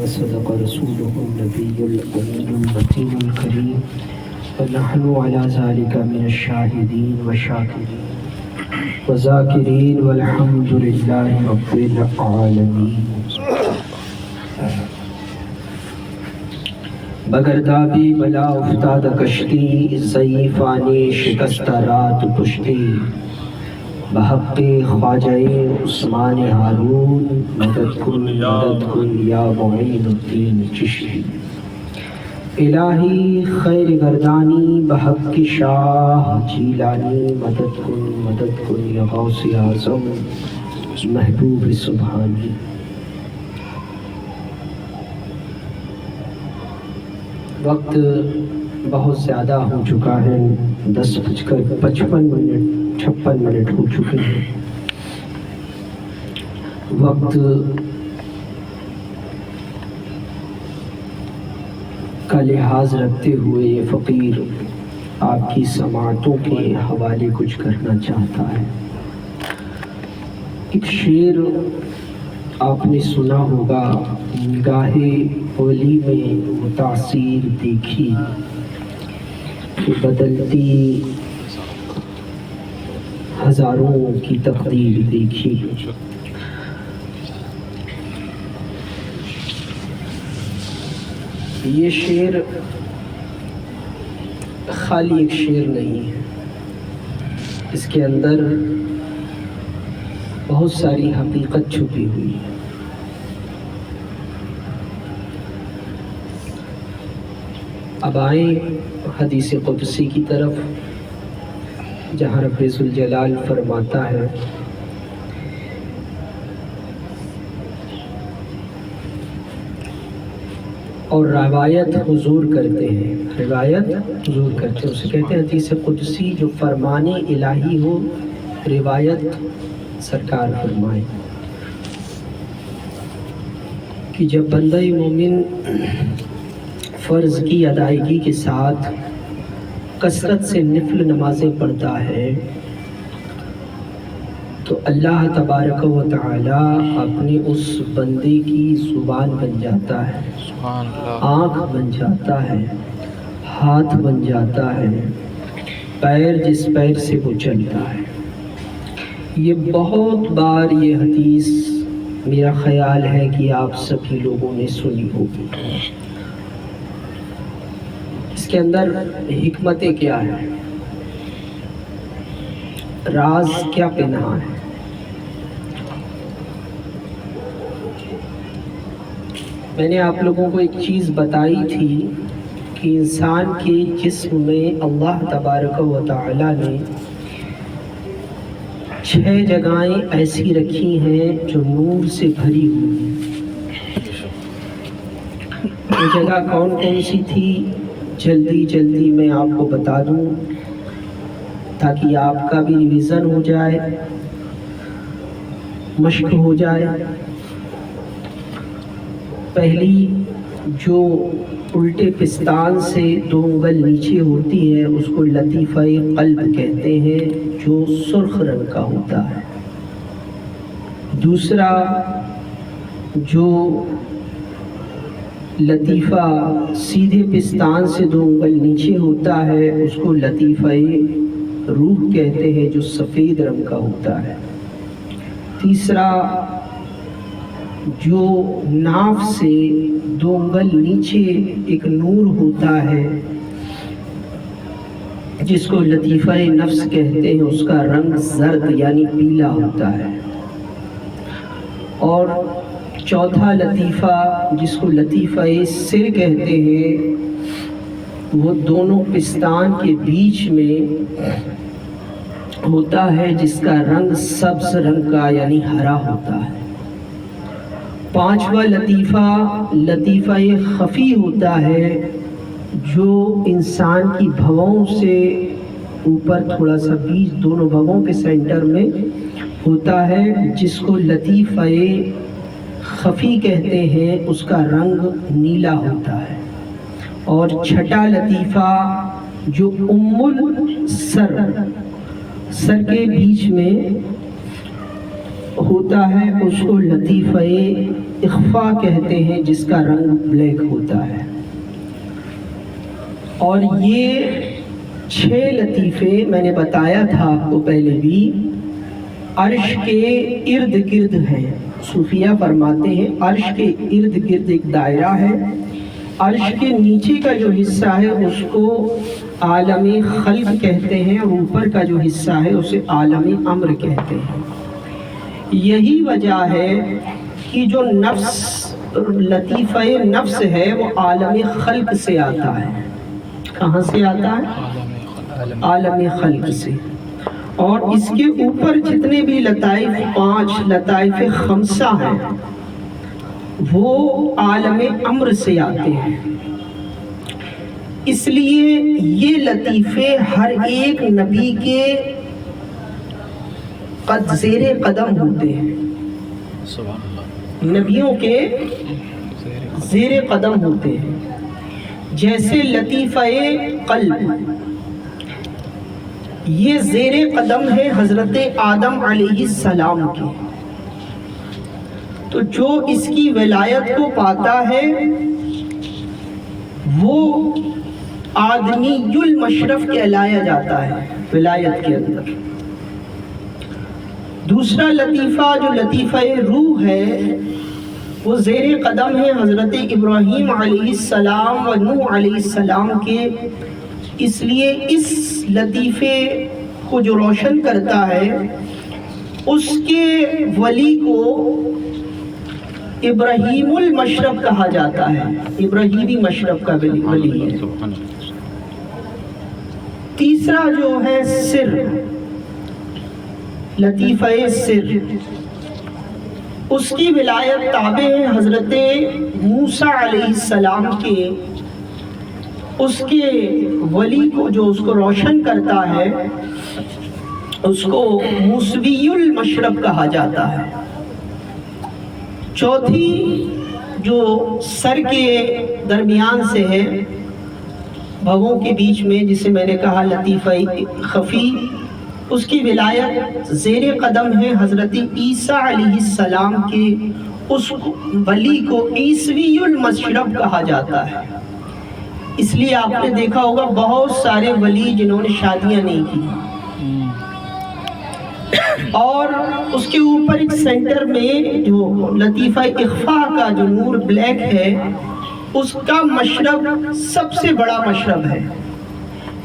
وصدق رسوله النبي الأمين المتين الكريم ونحن على ذلك من الشاهدين والشاكرين وذاكرين والحمد لله رب العالمين. بگردابی بلا افتاد کشتی ضعیفانی شکست رات پشتی بحق خواجہ عثمان ہارون مدد کن یا معین الدین چشتی. الہی خیر گردانی بحق شاہ جیلانی مدد کن یا غوث اعظم محبوب سبحانی. وقت بہت زیادہ ہو چکا ہے، 10:56 ہو چکے ہیں. وقت کا لحاظ رکھتے ہوئے یہ فقیر آپ کی سماعتوں کے حوالے کچھ کرنا چاہتا ہے. ایک شعر آپ نے سنا ہوگا، نگاہ اولی میں وہ تاثیر دیکھی کہ بدلتی ہزاروں کی تقدیر دیکھی. یہ شعر خالی ایک شعر نہیں ہے، اس کے اندر بہت ساری حقیقت چھپی ہوئی ہے. اب آئیں حدیث قدسی کی طرف، جہاں رب ذوالجلال فرماتا ہے اور روایت حضور کرتے ہیں، اسے کہتے ہیں حدیث قدسی. جو فرمان الہی ہو، روایت سرکار فرمائے کہ جب بندہ مومن فرض کی ادائیگی کے ساتھ کثرت سے نفل نمازیں پڑھتا ہے تو اللہ تبارک و تعالی اپنے اس بندے کی زبان بن جاتا ہے، آنکھ بن جاتا ہے، ہاتھ بن جاتا ہے، پیر جس پیر سے وہ چلتا ہے. یہ بہت بار یہ حدیث میرا خیال ہے کہ آپ سبھی لوگوں نے سنی ہوگی. اس کے اندر حکمتیں کیا ہے، راز کیا پنہاں ہے؟ میں نے آپ لوگوں کو ایک چیز بتائی تھی کہ انسان کے جسم میں اللہ تبارک و تعالی نے 6 جگہیں ایسی رکھی ہیں جو نور سے بھری ہوئی ہیں. وہ جگہ کون سی تھی؟ جلدی میں آپ کو بتا دوں تاکہ آپ کا بھی ریویژن ہو جائے، مشق ہو جائے. پہلی جو الٹے پستان سے 2 انگل نیچے ہوتی ہے اس کو لطیفہ قلب کہتے ہیں، جو سرخ رنگ کا ہوتا ہے. دوسرا جو لطیفہ سیدھے پستان سے 2 انگل نیچے ہوتا ہے اس کو لطیفہ روح کہتے ہیں، جو سفید رنگ کا ہوتا ہے. تیسرا جو ناف سے 2 انگل نیچے ایک نور ہوتا ہے جس کو لطیفہ نفس کہتے ہیں، اس کا رنگ زرد یعنی پیلا ہوتا ہے. اور چوتھا لطیفہ جس کو لطیفہ سر کہتے ہیں، وہ دونوں پستان کے بیچ میں ہوتا ہے جس کا رنگ سبز رنگ کا یعنی ہرا ہوتا ہے. پانچواں لطیفہ خفی ہوتا ہے جو انسان کی بھووں سے اوپر تھوڑا سا بیچ دونوں بھووں کے سینٹر میں ہوتا ہے، جس کو لطیفہ خفی کہتے ہیں، اس کا رنگ نیلا ہوتا ہے. اور چھٹا لطیفہ جو سر کے بیچ میں ہوتا ہے اس کو لطیفہ اخفا کہتے ہیں جس کا رنگ بلیک ہوتا ہے. اور یہ 6 لطیفے میں نے بتایا تھا آپ کو پہلے بھی، عرش کے ارد گرد ہیں. صوفیہ فرماتے ہیں عرش کے ارد گرد ایک دائرہ ہے، عرش کے نیچے کا جو حصہ ہے اس کو عالم خلق کہتے ہیں، اور اوپر کا جو حصہ ہے اسے عالم امر کہتے ہیں. یہی وجہ ہے کہ جو نفس، لطیفہ نفس ہے وہ عالم خلق سے آتا ہے. کہاں سے آتا ہے؟ عالم خلق سے. اور اس کے اوپر جتنے بھی لطائف 5 لطائف 5 ہیں وہ عالم امر سے آتے ہیں. اس لیے یہ لطیفے ہر ایک نبی کے زیر قدم ہوتے ہیں، نبیوں کے زیر قدم ہوتے ہیں. جیسے لطیفہ قلب، یہ زیر قدم ہے حضرت آدم علیہ السلام کی. تو جو اس کی ولایت کو پاتا ہے وہ آدمی المشرف کہلایا جاتا ہے ولایت کے اندر. دوسرا لطیفہ جو لطیفہ روح ہے وہ زیر قدم ہے حضرت ابراہیم علیہ السلام و نوح علیہ السلام کے. اس لیے اس لطیفے کو جو روشن کرتا ہے اس کے ولی کو ابراہیم المشرب کہا جاتا ہے، ابراہیمی مشرب کا ولی ہے. تیسرا جو ہے سر، لطیفہ سر، اس کی ولایت تابع ہے حضرت موسیٰ علیہ السلام کے. اس کے ولی کو جو اس کو روشن کرتا ہے اس کو موسوی المشرب کہا جاتا ہے. چوتھی جو سر کے درمیان سے ہے بھووں کے بیچ میں، جسے میں نے کہا لطیفہ خفی، اس کی ولایت زیر قدم ہے حضرت عیسیٰ علیہ السلام کے. اس ولی کو عیسوی المشرب کہا جاتا ہے. اس لیے آپ نے دیکھا ہوگا بہت سارے ولی جنہوں نے شادیاں نہیں کی، اور اس کے اوپر ایک سینٹر میں جو لطیفہ اخفا کا جو نور بلیک ہے اس کا مشرب سب سے بڑا مشرب ہے،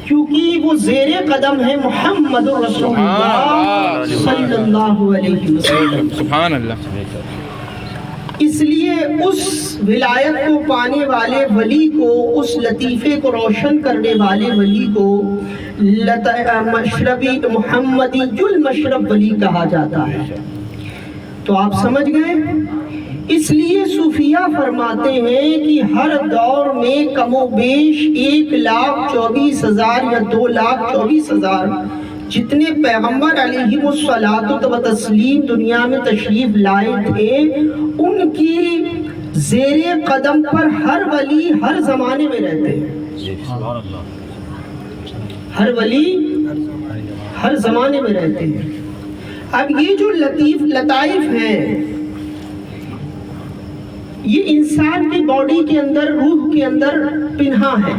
کیونکہ وہ زیر قدم ہے محمد رسول اللہ صلی اللہ علیہ وسلم. سبحان اللہ. اس لیے اس ولایت کو پانے والے ولی کو، اس لطیفے کو روشن کرنے والے ولی کو مشربی محمدی المشرب ولی کہا جاتا ہے. تو آپ سمجھ گئے. اس لیے صوفیہ فرماتے ہیں کہ ہر دور میں کم و بیش 1,24,000 یا 2,24,000 جتنے پیغمبر علیہ الصلوۃ و تسلیم دنیا میں تشریف لائے تھے، ان کی زیر قدم پر ہر ولی ہر زمانے میں رہتے ہیں. ہر ولی ہر زمانے میں رہتے ہیں. اب یہ جو لطائف ہیں یہ انسان کی باڈی کے اندر، روح کے اندر پنہا ہے،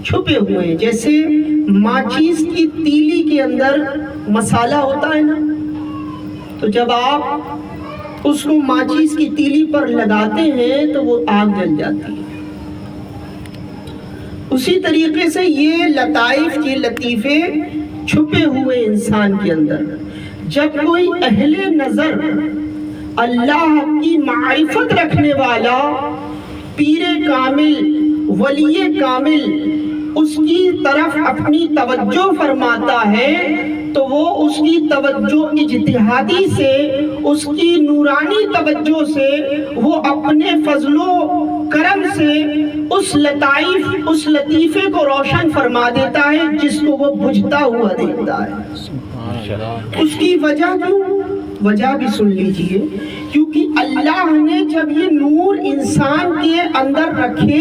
چھپے ہوئے ہیں. جیسے ماچیس کی تیلی کے اندر مسالہ ہوتا ہے نا، تو جب آپ اس کو ماچیس کی تیلی پر لگاتے ہیں تو وہ آگ جل جاتی ہے. اسی طریقے سے یہ لطائف کے لطیفے چھپے ہوئے انسان کے اندر. جب کوئی اہل نظر، اللہ کی معرفت رکھنے والا، پیر کامل، ولی کامل اس کی طرف اپنی توجہ فرماتا ہے تو وہ اس کی توجہ اجتہادی سے، اس کی نورانی توجہ سے، وہ اپنے فضل و کرم سے اس لطیفے کو روشن فرما دیتا ہے جس کو وہ بجھتا ہوا دیکھتا ہے. اس کی وجہ کیوں؟ وجہ بھی سن لیجئے. کیونکہ اللہ نے جب یہ نور انسان کے اندر رکھے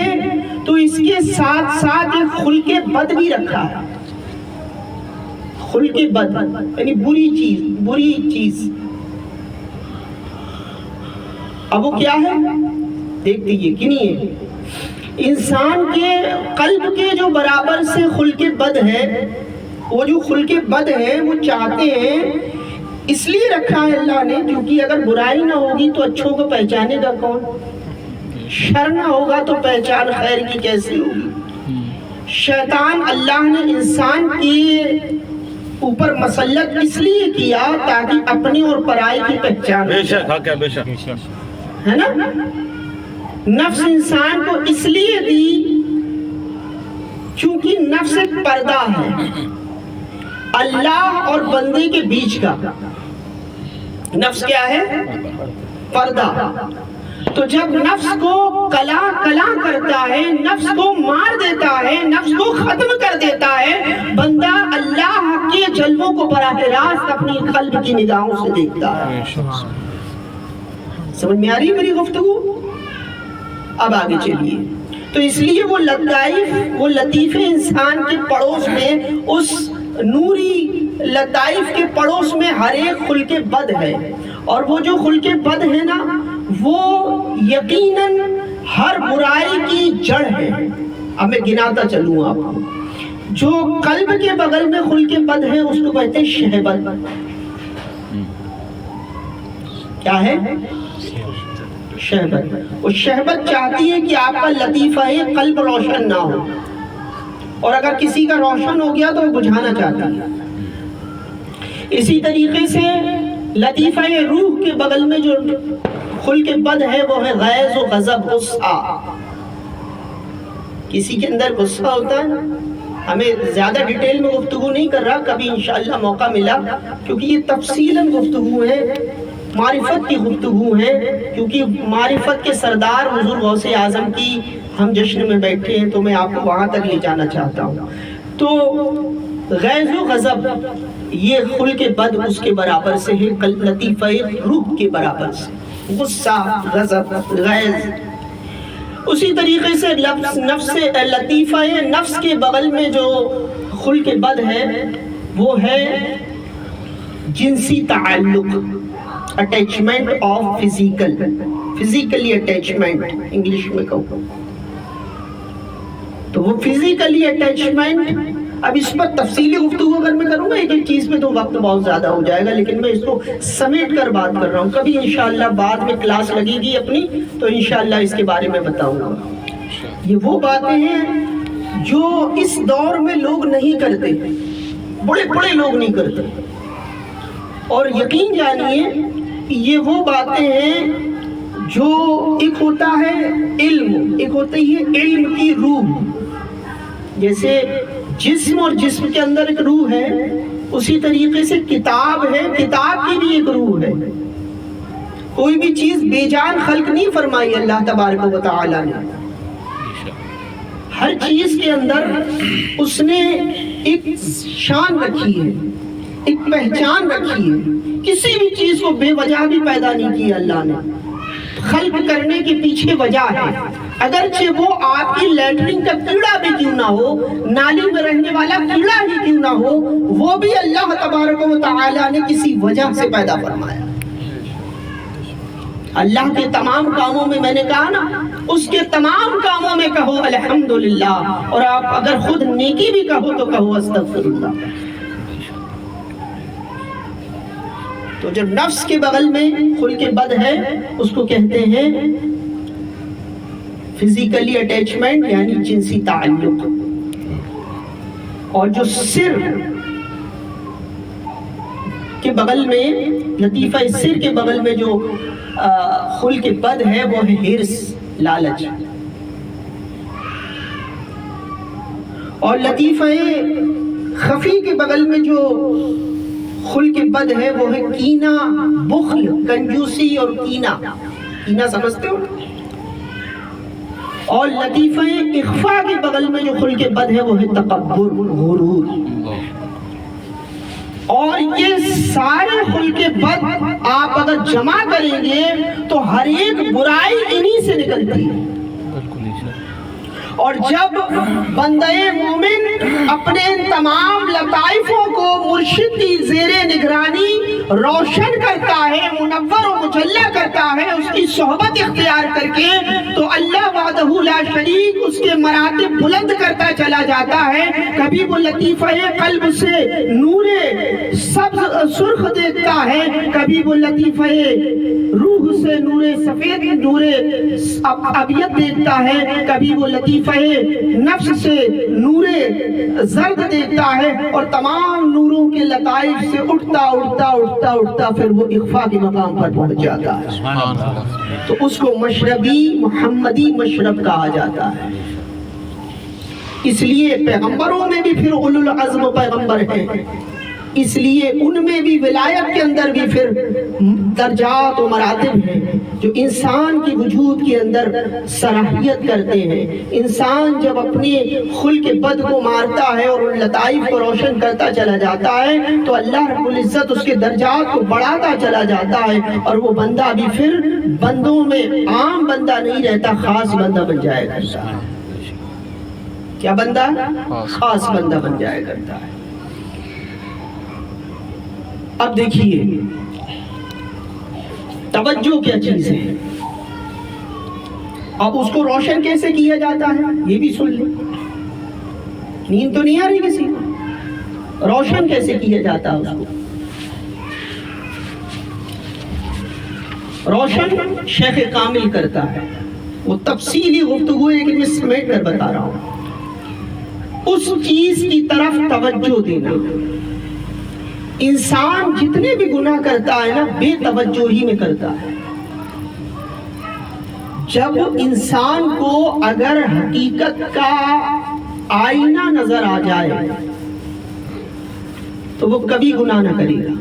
تو اس کے ساتھ ساتھ ایک خلق بد بھی رکھا ہے. خلق بد یعنی بری چیز. اب وہ کیا ہے دیکھ لیجیے، گنیے۔ انسان کے قلب کے جو برابر سے خلق بد ہے، وہ جو خلق بد ہے وہ چاہتے ہیں، اس لیے رکھا ہے اللہ نے کیونکہ اگر برائی نہ ہوگی تو اچھوں کو پہچانے گا کون؟ شر نہ ہوگا تو پہچان خیر کی کیسے ہوگی؟ شیطان اللہ نے انسان کے اوپر مسلط اس لیے کیا تاکہ اپنی اور پرائی کی پہچان ہے نا۔ نفس انسان کو اس لیے دی چونکہ نفس ایک پردہ ہے اللہ اور بندے کے بیچ کا۔ نفس کیا ہے؟ پردہ۔ تو جب نفس کو کلا کرتا ہے، نفس کو مار دیتا ہے، نفس کو ختم کر دیتا ہے، بندہ اللہ کے جلووں کو براہ راست اپنی قلب کی نگاہوں سے دیکھتا ہے۔ سمجھ میں آ رہی میری گفتگو؟ اب آگے چلیے۔ تو اس لیے وہ لطیفے انسان کے پڑوس میں، اس نوری لطائف کے پڑوس میں ہر ایک خلق بد ہے، اور وہ جو خلق بد ہے نا وہ یقیناً ہر برائی کی جڑ ہے۔ اب میں گناتا چلوں آپ کو۔ جو قلب کے بغل میں خلق بد ہے اس کو کہتے ہیں شہبت۔ کیا ہے؟ شہبت۔ وہ شہبت چاہتی ہے کہ آپ کا لطیفہ قلب روشن نہ ہو، اور اگر کسی کا روشن ہو گیا تو وہ بجھانا چاہتی ہے۔ اسی طریقے سے لطیفہ روح کے بغل میں جو خلق بد ہے وہ ہے غیظ و غضب، غصہ۔ کسی کے اندر غصہ ہوتا ہے، ہمیں زیادہ ڈیٹیل میں گفتگو نہیں کر رہا، کبھی انشاءاللہ موقع ملا، کیونکہ یہ تفصیلاً گفتگو ہے، معرفت کی گفتگو ہے، کیونکہ معرفت کے سردار حضور غوث اعظم کی ہم جشن میں بیٹھے ہیں، تو میں آپ کو وہاں تک لے جانا چاہتا ہوں۔ تو غیظ و غضب یہ خلق بد اس کے برابر سے ہے، لطیفہ روح کے برابر سے، غصہ، غضب، غیظ۔ اسی طریقے سے نفس لطیفہ نفس کے بغل میں جو خلق بد ہے وہ ہے جنسی تعلق، attachment of physically attachment English میں کہوں تو وہ فزیکلی اٹیچمنٹ۔ اب اس پر تفصیلی گفتگو اگر میں کروں گا ایک ایک چیز پہ تو وقت بہت زیادہ ہو جائے گا، لیکن میں اس کو سمیٹ کر بات کر رہا ہوں۔ کبھی انشاءاللہ بعد میں کلاس لگے گی اپنی تو انشاءاللہ اس کے بارے میں بتاؤں گا۔ یہ وہ باتیں ہیں جو اس دور میں لوگ نہیں کرتے، بڑے لوگ نہیں کرتے، اور یقین جانیے کہ یہ وہ باتیں ہیں جو ایک ہوتا ہے علم، ایک ہوتی ہے علم کی روح۔ جیسے جسم اور جسم کے اندر ایک روح ہے، اسی طریقے سے کتاب ہے، کتاب کی بھی ایک روح ہے۔ کوئی بھی چیز بے جان خلق نہیں فرمائی اللہ تبارک و تعالی نے، ہر چیز کے اندر اس نے ایک شان رکھی ہے، ایک پہچان رکھی ہے۔ کسی بھی چیز کو بے وجہ بھی پیدا نہیں کیا اللہ نے، خلق کرنے کے پیچھے وجہ ہے۔ اگرچہ وہ آپ کی لیٹرنگ کا کیڑا بھی کیوں نہ ہو، نالی میں رہنے والا کیڑا ہی کیوں نہ ہو، وہ بھی اللہ تبارک و تعالی نے کسی وجہ سے پیدا فرمایا۔ اللہ کے تمام کاموں میں میں نے کہا نا، اس کے تمام کاموں میں کہو الحمدللہ، اور آپ اگر خود نیکی بھی کہو تو کہو استغفراللہ۔ تو جب نفس کے بغل میں خلق بد ہے اس کو کہتے ہیں فزیکلی اٹیچمنٹ یعنی جنسی تعلق، اور جو سر کے بغل میں لطیفہ سر کے بغل میں جو خلق بد ہے وہ ہے ہرس، لالچ، اور لطیفہ خفی کے بغل میں جو خلق بد ہے وہ ہے کینہ، بخل، کنجوسی اور کینہ سمجھتے ہو؟ اور لطیفہ اخفا کے بغل میں جو خلق بد ہے وہ ہے تکبر، غرور۔ اور یہ سارے خلق بد آپ اگر جمع کریں گے تو ہر ایک برائی انہی سے نکلتی ہے۔ اور جب بندہ مومن اپنے ان تمام لطائفوں کو مرشد کی زیر نگرانی روشن کرتا ہے، منور و مجلہ کرتا ہے، اس کی صحبت اختیار کر کے، تو اللہ وحدہ لا شریک اس کے مراتب بلند کرتا چلا جاتا ہے۔ کبھی وہ لطیفہ قلب سے نور سبز سرخ دیکھتا ہے، کبھی وہ لطیفہ روح سے نور سفید نور ابیض دیکھتا ہے، کبھی وہ لطیفہ نفس سے نور زرد دیکھتا ہے، اور تمام نوروں کے لطائف سے اٹھتا اٹھتا اٹھتا اٹھتا پھر وہ اخفاء کے مقام پر پہنچ جاتا ہے، تو اس کو مشربی محمدی مشرب کہا جاتا ہے۔ اس لیے پیغمبروں میں بھی پھر اولو العزم پیغمبر ہیں، اس لیے ان میں بھی ولایت کے اندر بھی پھر درجات و مراتب ہیں جو انسان کی وجود کے اندر صلاحیت کرتے ہیں۔ انسان جب اپنے خلق بد کو مارتا ہے اور ان لطائف کو روشن کرتا چلا جاتا ہے تو اللہ رب العزت اس کے درجات کو بڑھاتا چلا جاتا ہے، اور وہ بندہ بھی پھر بندوں میں عام بندہ نہیں رہتا، خاص بندہ بن جایا کرتا ہے۔ کیا بندہ؟ خاص بندہ بن جایا کرتا ہے۔ اب دیکھیے توجہ کیا چیز ہے، اب اس کو روشن کیسے کیا جاتا ہے یہ بھی سن لیں۔ نیند تو نہیں آ رہی کسی کو؟ روشن کیسے کیا جاتا ہے اس کو؟ روشن شیخ کامل کرتا ہے، وہ تفصیلی گفتگو ہے لیکن میں سمیٹ کر بتا رہا ہوں۔ اس چیز کی طرف توجہ دینا، انسان جتنے بھی گناہ کرتا ہے نا بے توجہی میں کرتا ہے۔ جب انسان کو اگر حقیقت کا آئینہ نظر آ جائے تو وہ کبھی گناہ نہ کرے گا۔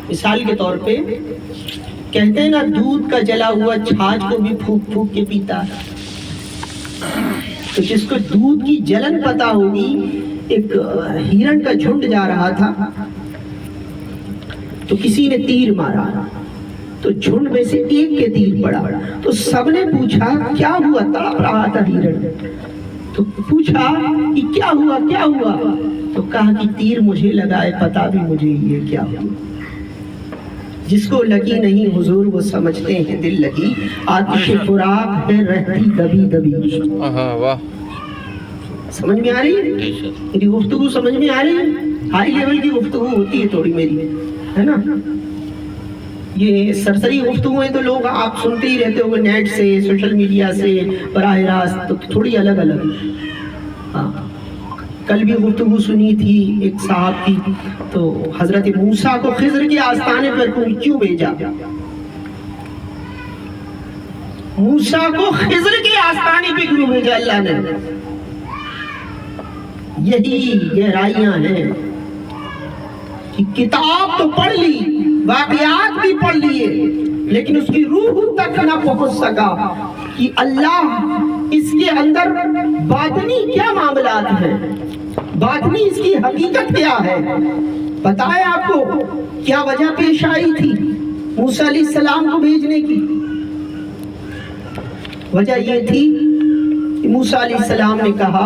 مثال کے طور پہ کہتے ہیں نا دودھ کا جلا ہوا چھاچھ کو بھی پھونک پھونک کے پیتا ہے، تو جس کو دودھ کی جلن پتا ہوگی، ایک ہرن کا جھنڈ جا رہا تھا تو کسی نے تیر مارا تو جھنڈ میں سے ایک کے تیر پڑا، تو سب نے پوچھا کیا ہوا؟ تڑپ رہا تھا ہرن، تو پوچھا کہ کیا ہوا کیا ہوا؟ تو کہا کہ تیر مجھے لگا ہے، پتا بھی مجھے یہ کیا ہوا۔ جس کو لگی نہیں حضور وہ سمجھتے ہیں دل لگی، آتش فراق ہے رہتی دبی دبی۔ سمجھ میں آ رہی ہے میری گفتگو؟ سمجھ میں آ رہی ہے؟ ہائی لیول کی گفتگو ہوتی ہے تھوڑی میری، ہے نا؟ یہ سرسری گفتگو ہے تو لوگ آپ سنتے ہی رہتے ہو نیٹ سے، سوشل میڈیا سے، براہ راست، تو تھوڑی الگ الگ۔ ہاں کل بھی گفتگو سنی تھی ایک صاحب کی، تو حضرت موسیٰ کو خضر کے آستانے پر کیوں بھیجا؟ موسیٰ کو خضر کے آستانے پہ کیوں بھیجا اللہ نے؟ یہی گہرائیاں ہیں کہ کتاب تو پڑھ لی، واقعات بھی پڑھ لیے، لیکن اس کی روح تک نہ پہنچ سکا کہ اللہ اس کے اندر باطنی کیا معاملات ہیں، باطنی اس کی حقیقت کیا ہے۔ بتائے آپ کو کیا وجہ پیش آئی تھی موسیٰ علیہ السلام کو بھیجنے کی؟ وجہ یہ تھی کہ موسیٰ علیہ السلام نے کہا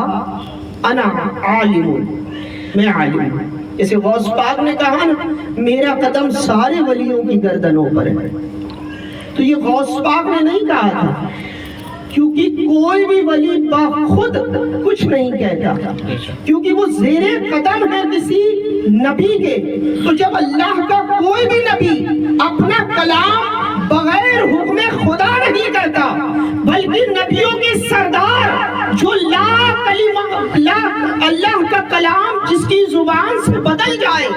انا عالم، میں عالم ہوں۔ جیسے غوث پاک نے کہا نا میرا قدم سارے ولیوں کی گردنوں پر ہے، تو یہ غوث پاک نے نہیں کہا تھا، کیونکہ کوئی بھی ولی بخود کچھ نہیں کہتا، کیونکہ وہ زیر قدم ہے کسی نبی کے۔ تو جب اللہ کا کوئی بھی نبی اپنا کلام بغیر حکم خدا نہیں کرتا، بلکہ نبیوں کے سردار جو اللہ کا کلام جس کی زبان سے بدل جائے،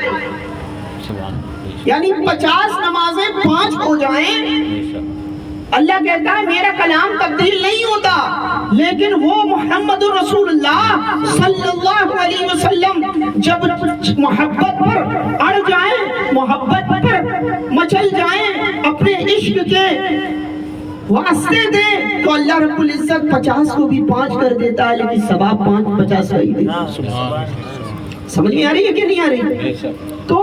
یعنی 50 نمازیں 5 ہو جائیں، اللہ کہتا ہے میرا کلام تبدیل نہیں ہوتا، لیکن وہ محمد رسول اللہ صلی اللہ علیہ وسلم جب محبت پر اڑ جائیں، محبت پر مچل جائیں، اپنے عشق کے واسطے دیں، تو اللہ رب العزت 50 کو بھی 5 کر دیتا ہے، لیکن ثواب 50 کا ہی دیتا۔ سمجھ میں آ رہی ہے کہ نہیں آ رہی؟ تو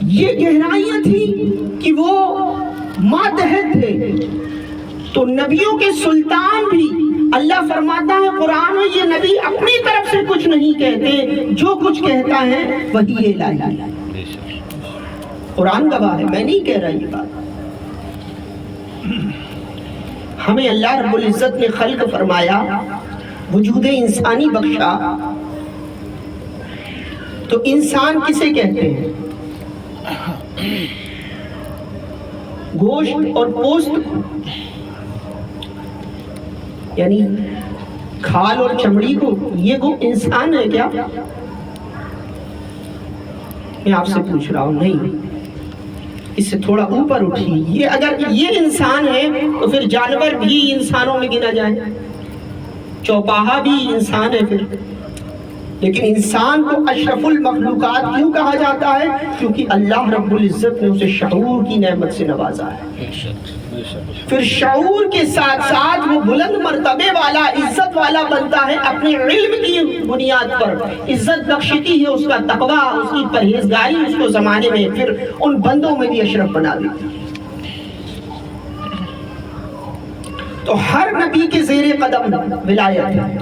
یہ گہرائیاں تھی کہ وہ ماتحت تھے، تو نبیوں کے سلطان بھی اللہ فرماتا ہے قرآن میں یہ نبی اپنی طرف سے کچھ نہیں کہتے، جو کچھ کہتا ہے وہی الہی ہے۔ قرآن گواہ ہے، میں نہیں کہہ رہا یہ بات۔ ہمیں اللہ رب العزت نے خلق فرمایا، وجود انسانی بخشا، تو انسان کسے کہتے ہیں؟ گوشت اور پوست، یعنی کھال اور چمڑی کو، یہ وہ انسان ہے کیا؟ میں آپ سے پوچھ رہا ہوں، نہیں، اس سے تھوڑا اوپر اٹھیے۔ یہ اگر یہ انسان ہے تو پھر جانور بھی انسانوں میں گنا جائے، چوپاہا بھی انسان ہے پھر۔ لیکن انسان کو اشرف المخلوقات کیوں کہا جاتا ہے؟ کیونکہ اللہ رب العزت نے اسے شعور کی نعمت سے نوازا ہے۔ پھر شعور کے ساتھ ساتھ وہ بلند مرتبے والا، عزت والا بنتا ہے اپنے علم کی بنیاد پر۔ عزت بخشتی ہے اس کا تقویٰ، اس کی پرہیزگاری اس کو زمانے میں پھر ان بندوں میں بھی اشرف بنا دیتی ہے۔ تو ہر نبی کے زیر قدم ولایت ہے،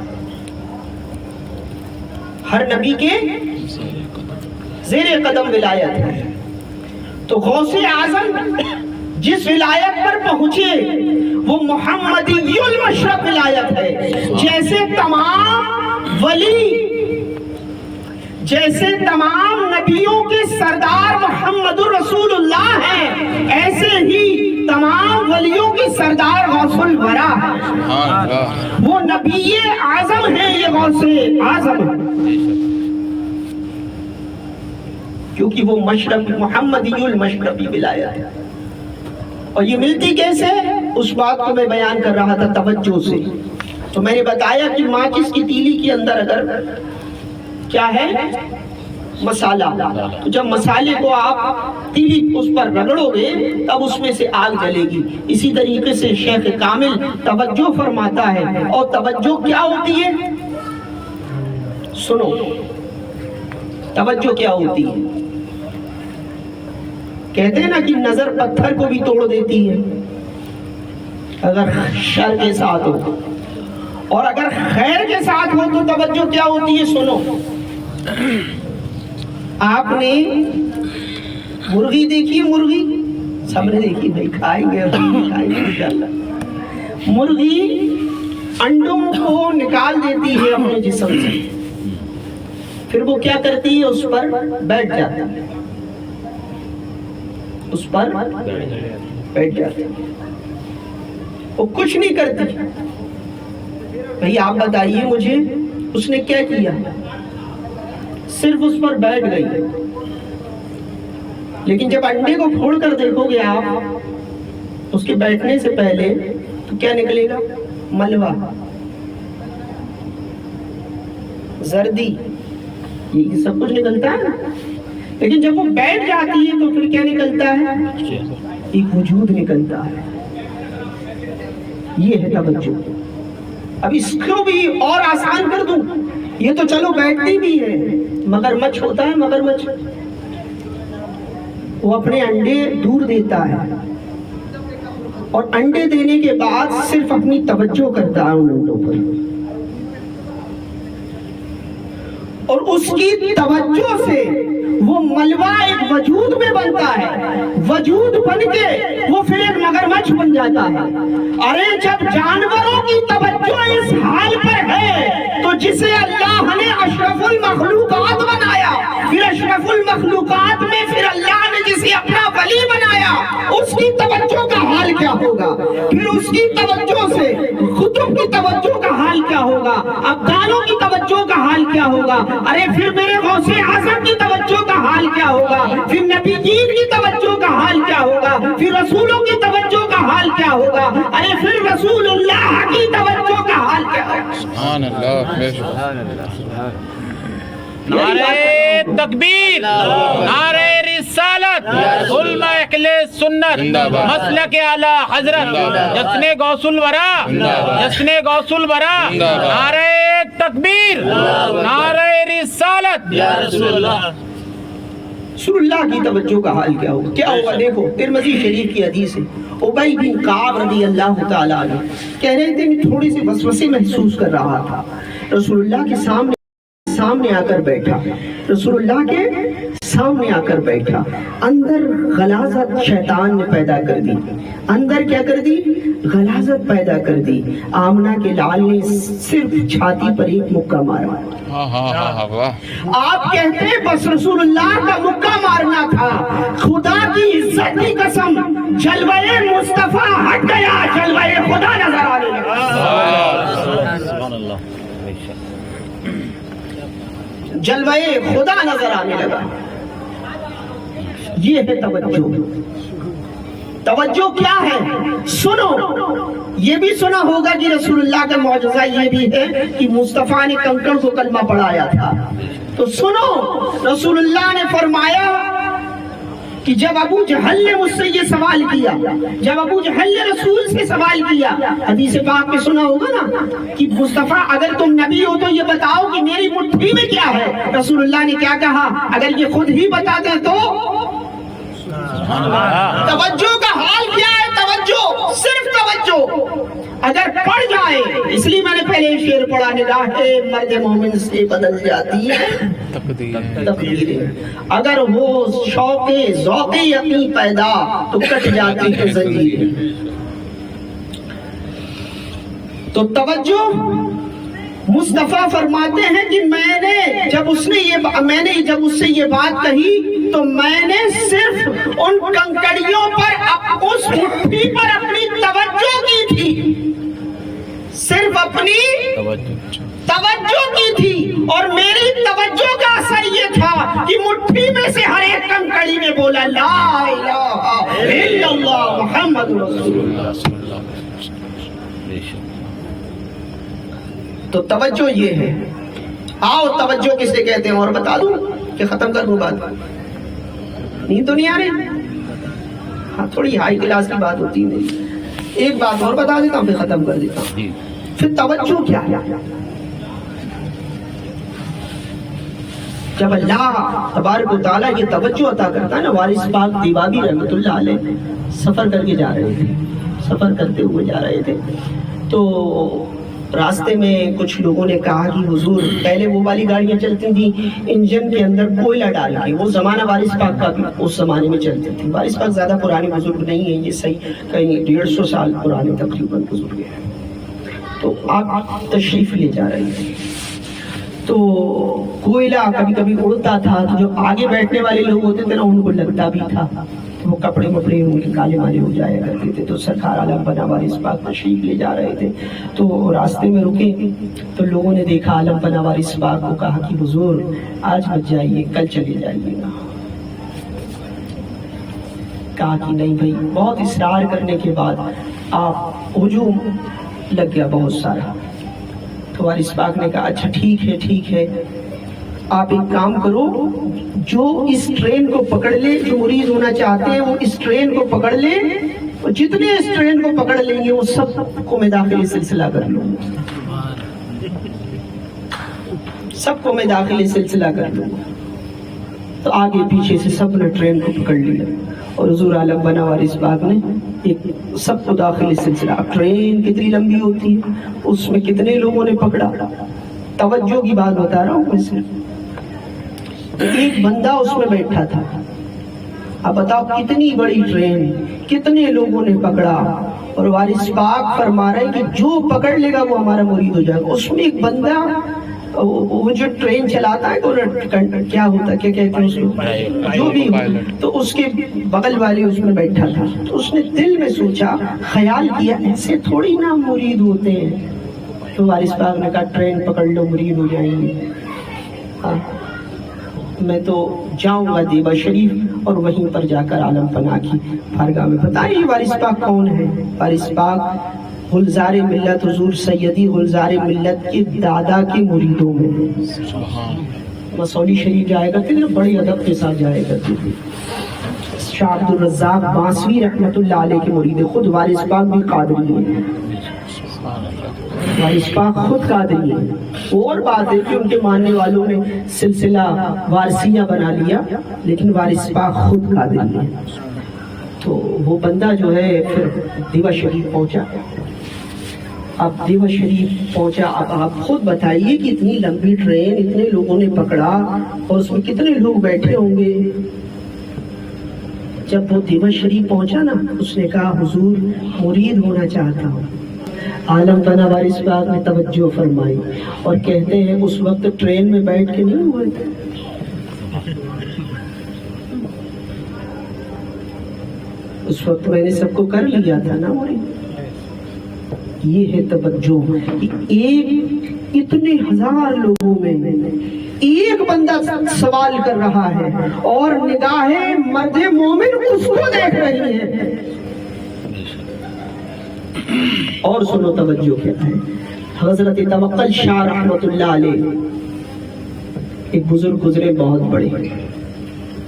ہر نبی کے زیر قدم ولایت ہے۔ تو غوث اعظم جس ولایت پر پہنچے وہ محمدی المشرق ولایت ہے۔ جیسے تمام ولی، جیسے تمام نبیوں کے سردار محمد الرسول اللہ ہیں، ایسے ہی تمام ولیوں کی سردار غوث الورا ہے۔ وہ نبی اعظم ہیں، یہ غوث اعظم ہے، کیونکہ وہ مشرق، محمدی المشرقی ولایت ہے۔ اور یہ ملتی کیسے؟ اس بات کو میں بیان کر رہا تھا توجہ سے۔ تو میں نے بتایا کہ ماچس کی تیلی کے اندر اگر کیا ہے؟ مسالہ، تو جب مسالے کو آپ تیلی اس پر رگڑو گے تب اس میں سے آگ جلے گی۔ اسی طریقے سے شیخ کامل توجہ فرماتا ہے، اور توجہ کیا ہوتی ہے؟ سنو، توجہ کیا ہوتی ہے؟ کہتے ہیں نا کہ نظر پتھر کو بھی توڑ دیتی ہے اگر شر کے ساتھ ہو، اور اگر خیر کے ساتھ ہو تو توجہ کیا ہوتی ہے؟ سنو، آپ نے مرغی دیکھی، مرغی سب نے دیکھی، بھائی کھائیں گے انشاءاللہ۔ مرغی انڈوں کو نکال دیتی ہے اپنے جسم سے، پھر وہ کیا کرتی ہے؟ اس پر بیٹھ جاتی ہے، اس پر بیٹھ جاتی ہے، وہ کچھ نہیں کرتی۔ بھئی آپ بتائیے مجھے، اس نے کیا کیا؟ صرف اس پر بیٹھ گئی۔ لیکن جب انڈے کو پھوڑ کر دیکھو گے آپ اس کے بیٹھنے سے پہلے تو کیا نکلے گا؟ ملوا، زردی، یہ سب کچھ نکلتا ہے نا۔ لیکن جب وہ بیٹھ جاتی ہے تو پھر کیا نکلتا ہے؟ ایک وجود نکلتا ہے۔ یہ ہے توجہ۔ اب اس کو بھی اور آسان کر دوں، یہ تو چلو بیٹھتی بھی ہے، مگرمچھ ہوتا ہے، مگرمچھ وہ اپنے انڈے دور دیتا ہے، اور انڈے دینے کے بعد صرف اپنی توجہ کرتا ہے ان انڈوں پر، اور اس کی توجہ سے وہ ملوا ایک وجود میں بنتا ہے، وجود بن کے وہ پھر ایک مگرمچھ بن جاتا ہے۔ ارے جب جانوروں کی توجہ اس حال پر ہے تو جسے اللہ نے اشرف المخلوقات بنایا، پھر اشرف المخلوقات میں پھر اللہ نے جسے اپنا ولی بنایا، اس کی توجہ کا حال کیا ہوگا؟ پھر اس کی توجہ سے خطب کی توجہ کا حال کیا ہوگا؟ ابدالوں کی توجہ کا حال کیا ہوگا؟ ارے پھر میرے غوث اعظم کی توجہ کا حال کیا ہوگا؟ پھر نبی جین کی توجہ کا حال کیا ہوگا؟ پھر رسولوں کی توجہ کا حال کیا ہوگا؟ ارے پھر رسول اللہ کی توجہ کا حال کیا ہوگا؟ سبحان اللہ، نعرہ تکبیر، نعرہ رسالت، علماء اہل سنت، مسلک اعلی حضرت، جشن غوث الورا، جشن غوث الورا، نعرہ تکبیر، نعرہ رسالت، یا رسول اللہ۔ رسول اللہ کی توجہ کا حال کیا ہوگا؟ کیا ہوگا؟ دیکھو ترمذی شریف کی حدیث ہے، ابی بن کعب رضی اللہ تعالیٰ عنہ کہہ رہے تھے کہ تھوڑی سی وسوسے محسوس کر رہا تھا، رسول اللہ کے سامنے آ کر بیٹھا، رسول اللہ کے سامنے آ کر بیٹھا، اندر غلاظت شیطان نے پیدا کر دی، اندر کیا کر دی؟ غلاظت پیدا کر دی۔ آمنہ کے لال نے صرف چھاتی پر ایک مکہ مارا۔ آپ کہتے ہیں بس رسول اللہ کا مکہ مارنا تھا، خدا کی عزت کی قسم جلوہ مصطفیٰ ہٹ گیا، جلوہ خدا نظر آنے لگا، جلوہ خدا نظر آنے لگا۔ یہ ہے توجہ۔ توجہ کیا ہے؟ سنو، یہ بھی سنا ہوگا کہ رسول اللہ کا معجزہ یہ بھی ہے کہ مصطفیٰ نے کنکڑ کو کلمہ پڑھایا تھا۔ تو سنو، رسول اللہ نے فرمایا کہ جب ابو جہل نے مجھ سے یہ سوال کیا، جب ابو جہل نے رسول سے سوال کیا، حدیث پاک میں سنا ہوگا نا کہ مصطفیٰ اگر تم نبی ہو تو یہ بتاؤ کہ میری مٹھی میں کیا ہے؟ رسول اللہ نے کیا کہا؟ اگر یہ خود ہی بتا دیں تو؟ توجہ کا حال کیا ہے؟ توجہ، صرف توجہ اگر پڑ جائے، اس لیے میں نے پہلے شعر پڑھا، نگاہ مرد مومن سے بدل جاتی ہے تقدیریں، اگر وہ شوق ذوق یقین پیدا تو کٹ جاتی ہے زنجیریں۔ تو توجہ، مصطفیٰ فرماتے ہیں کہ میں نے جب اس سے یہ بات کہی تو میں نے صرف ان کنکڑیوں پر، اس مٹھی پر اپنی توجہ کی تھی، صرف اپنی توجہ کی تھی، اور میری توجہ کا اثر یہ تھا کہ مٹھی میں سے ہر ایک کنکڑی نے بولا لا الہ الا اللہ محمد رسول اللہ۔ تو توجہ یہ ہے۔ آؤ توجہ کسے کہتے ہیں اور بتا دوں کہ ختم کر دوں بات؟ نیند تو نہیں آ رہی؟ ہاں تھوڑی ہائی کلاس کی بات ہوتی ہے، ایک بات اور بتا دیتا ہوں پھر ختم کر دیتا ہوں۔ پھر توجہ کیا ہے؟ جب اللہ تبارک و تعالیٰ یہ توجہ عطا کرتا ہے نا، وارث پاک دیوابی رحمۃ اللہ علیہ سفر کر کے جا رہے تھے، سفر کرتے ہوئے جا رہے تھے، تو راستے میں کچھ لوگوں نے کہا کہ حضور، پہلے وہ والی گاڑیاں چلتی تھیں انجن کے اندر کوئلہ ڈال کے، وہ زمانہ وارث پاک کا بھی اس زمانے میں چلتی تھی۔ وارث پاک زیادہ پرانے بزرگ نہیں ہیں، یہ صحیح کہیں 150 سال پرانے تقریباً بزرگ ہیں۔ تو آپ تشریف لے جا رہے ہیں، تو کوئلہ کبھی کبھی اڑتا تھا، تو جو آگے بیٹھنے والے لوگ ہوتے تھے نا ان کو لگتا بھی تھا، وہ کپڑے وپڑے ان کے کالے مالے ہو جایا کرتے تھے۔ تو سرکار عالم بنا وارث پاک تشریف لے جا رہے تھے، تو راستے میں رکے تو لوگوں نے دیکھا عالم بنا وارث پاک کو، کہا کہ حضور آج مت جائیے، کل چلے جائیے گا۔ کہا کہ نہیں بھائی، بہت اصرار کرنے کے بعد آپ ہجوم لگ گیا بہت سارا۔ تو وارث پاک نے کہا اچھا ٹھیک ہے، آپ ایک کام کرو، جو اس ٹرین کو پکڑ لے، جو مریض ہونا چاہتے ہیں وہ اس ٹرین کو پکڑ لے، اور جتنے اس ٹرین کو پکڑ لیں گے وہ سب کو میں داخلی سلسلہ کر لوں گا، سب کو میں داخلی سلسلہ کر لوں گا۔ تو آگے پیچھے سے سب نے ٹرین کو پکڑ لیا، اور حضور عالم بنا وارث پاک نے ایک سب کو داخلی سلسلہ۔ اب ٹرین کتنی لمبی ہوتی ہے، اس میں کتنے لوگوں نے پکڑا، توجہ کی بات بتا رہا ہوں میں صرف۔ ایک بندہ اس میں بیٹھا تھا، اب بتاؤ کتنی بڑی ٹرین، کتنے لوگوں نے پکڑا، اور وارث پاک فرما رہے ہیں کہ جو پکڑ لے گا وہ ہمارا مرید ہو جائے گا۔ اس میں ایک بندہ، وہ جو ٹرین چلاتا ہے کیا ہوتا ہے، کیا کہتے ہیں اس کو، جو بھی ہو، تو اس کے بغل والے اس میں بیٹھا تھا۔ تو اس نے دل میں سوچا، خیال کیا ایسے تھوڑی نا مرید ہوتے ہیں۔ تو وارث پاک نے کہا ٹرین پکڑ لو، مرید ہو جائیں گے۔ ہاں میں تو جاؤں گا دیبا شریف، اور وہیں پر جا کر عالم پناہ کی بارگاہ میں بتائیں وارث پاک کون ہے۔ وارث پاک گلزار ملت حضور سیدی گلزار ملت کے دادا کے مریدوں میں مسولی شریف جائے کرتے تھے، بڑی ادب کے ساتھ جائے کرتے تھے۔ شاہ عبد الرزاق بانسوی رحمۃ اللہ علیہ کے مرید، خود وارث پاک بھی قادری ہیں۔ وارث پاک خود قادری ہے. اور بات ہے کہ ان کے ماننے والوں نے سلسلہ وارثیہ بنا لیا، لیکن وارث پاک خود قادری ہے. تو وہ بندہ جو ہے پھر دیوا شریف پہنچا. اب دیوا شریف پہنچا، اب آپ خود بتائیے کہ اتنی لمبی ٹرین اتنے لوگوں نے پکڑا اور اس میں کتنے لوگ بیٹھے ہوں گے. جب وہ دیوا شریف پہنچا نا، اس نے کہا حضور مرید ہونا چاہتا ہوں. عالم بنا وارث پاک نے توجہ فرمائی اور کہتے ہیں اس وقت ٹرین میں بیٹھ کے نہیں ہوئے تھے، اس وقت میں نے سب کو کر لیا تھا نا. یہ ہے توجہ. ایک اتنے ہزار لوگوں میں ایک بندہ سوال کر رہا ہے اور نگاہیں مرد مومن اس کو دیکھ رہی ہے. اور سنو توجہ کیا ہے. حضرت توکل شاہ رحمۃ اللہ علیہ ایک بزرگ گزرے بہت بڑے.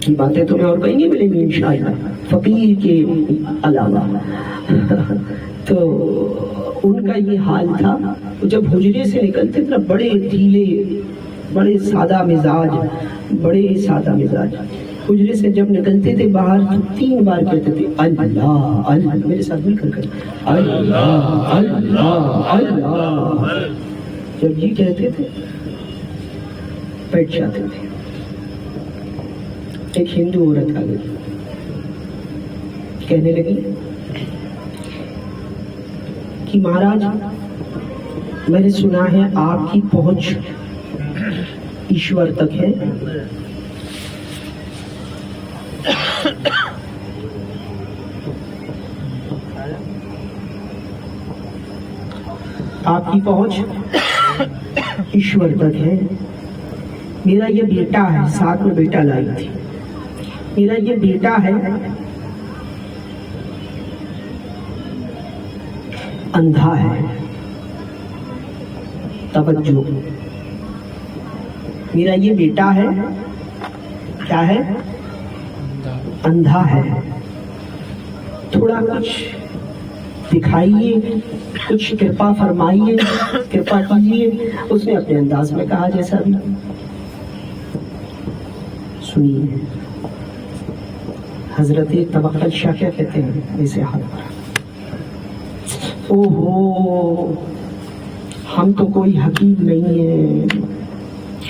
یہ باتیں تمہیں اور کہیں نہیں ملیں گی انشاءاللہ فقیر کے علاوہ. تو ان کا یہ حال تھا، جب حجرے سے نکلتے تھے بڑے ڈھیلے، بڑے سادہ مزاج، حجرے سے جب نکلتے تھے باہر تو 3 بار کہتے تھے اللہ اللہ. میرے ساتھ مل کر اللہ اللہ اللہ. جب یہ کہتے تھے بیٹھ جاتے تھے. ایک ہندو عورت آ گئی، کہنے لگی کہ مہاراج میں نے سنا ہے آپ کی پہنچ ایشور تک ہے. آپ کی پہنچ ایشور تک ہے. میرا یہ بیٹا ہے، ساتھ میں بیٹا لائی تھی. میرا یہ بیٹا ہے اندھا ہے. توجہ، میرا یہ بیٹا ہے کیا ہے؟ اندھا ہے. تھوڑا کچھ دکھائیے، کچھ کرپا فرمائیے، کرپا کیجیے. اس نے اپنے انداز میں کہا جیسا بھی. سنیے حضرت توکل شاہ کیا کہتے ہیں ایسے حال پر. اوہو ہم تو کوئی حکیم نہیں ہے،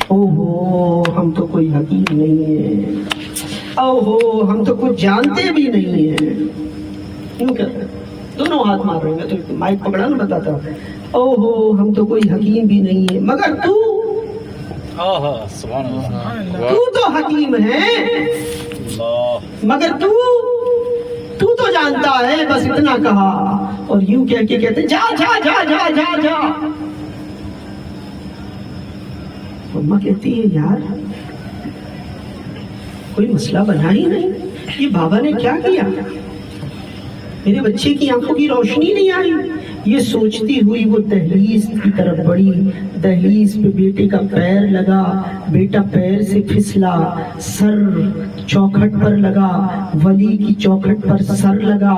اوہو ہم تو کوئی حکیم نہیں ہے، اوہو ہم تو کچھ جانتے بھی نہیں ہیں. کیوں کہتے ہیں؟ دونوں ہاتھ مار رہے ہیں تو مائک پکڑا نا بتاتا. اوہو ہم تو کوئی حکیم بھی نہیں ہے، مگر تو تو حکیم ہے، مگر تو جانتا ہے. بس اتنا کہا اور یوں کہہ کے کہتے جا جا جا جا جا جا. مما کہتی ہے یار کوئی مسئلہ بنا ہی نہیں. یہ بابا نے کیا کیا؟ میرے بچے کی آنکھوں کی روشنی نہیں آئی. یہ سوچتی ہوئی وہ دہلیز کی طرف بڑھی. دہلیز پہ بیٹے کا پیر لگا، بیٹا پیر سے پھسلا، سر چوکھٹ پر لگا، ولی کی چوکھٹ پر سر لگا،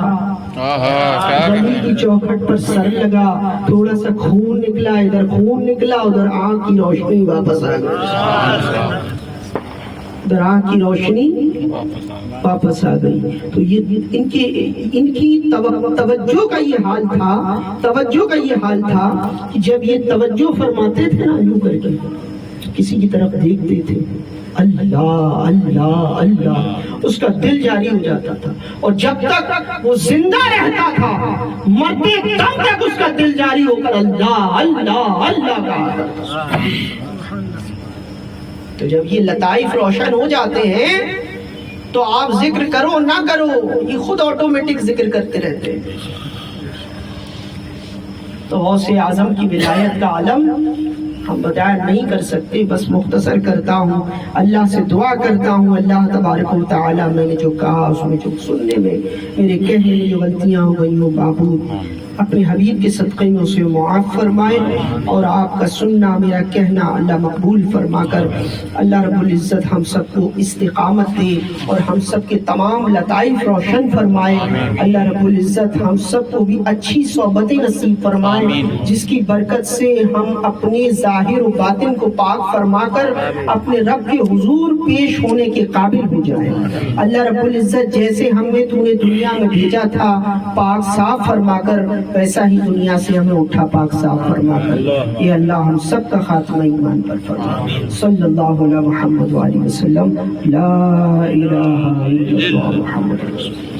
ولی کی چوکھٹ پر سر لگا. تھوڑا سا خون نکلا، ادھر خون نکلا، ادھر آنکھ کی روشنی واپس آ گئی. ادھر آنکھ کی روشنی واپس آ گئی. تو یہ ان کی توجہ کا یہ حال تھا، توجہ کا یہ حال تھا کہ جب یہ توجہ فرماتے تھے نا یوں کر کے کسی کی طرف دیکھتے تھے اللہ اللہ اللہ، اس کا دل جاری ہو جاتا تھا. اور جب تک وہ زندہ رہتا تھا مرتے دم تک اس کا دل جاری ہو کر اللہ اللہ اللہ کا. تو جب یہ لطائف روشن ہو جاتے ہیں تو آپ ذکر کرو نہ کرو یہ خود آٹومیٹک ذکر کرتے رہتے ہیں. تو غوث اعظم کی ولایت کا عالم ہم بیان نہیں کر سکتے، بس مختصر کرتا ہوں، اللہ سے دعا کرتا ہوں اللہ تبارک و تعالیٰ میں نے جو کہا اس میں جو سننے میں میرے کہنے میں جو غلطیاں ہو گئی ہوں معبود اپنے حبیب کے صدقے میں اسے معاف فرمائے، اور آپ کا سننا میرا کہنا اللہ مقبول فرما کر اللہ رب العزت ہم سب کو استقامت دے اور ہم سب کے تمام لطائف روشن فرمائے۔ اللہ رب العزت ہم سب کو بھی اچھی صحبتیں نصیب فرمائے جس کی برکت سے ہم اپنے ظاہر و باطن کو پاک فرما کر اپنے رب کے حضور پیش ہونے کے قابل ہو جائیں۔ اللہ رب العزت جیسے ہمیں تو نے دنیا میں بھیجا تھا پاک صاف فرما کر، ویسا ہی دنیا سے ہمیں اٹھا پاک صاف فرما کر اے اللہ ہم سب کا خاتمہ ایمان پر فرما۔ صلی اللہ علیہ محمد وآلہ وسلم، لا الہ الا اللہ محمد رسول اللہ۔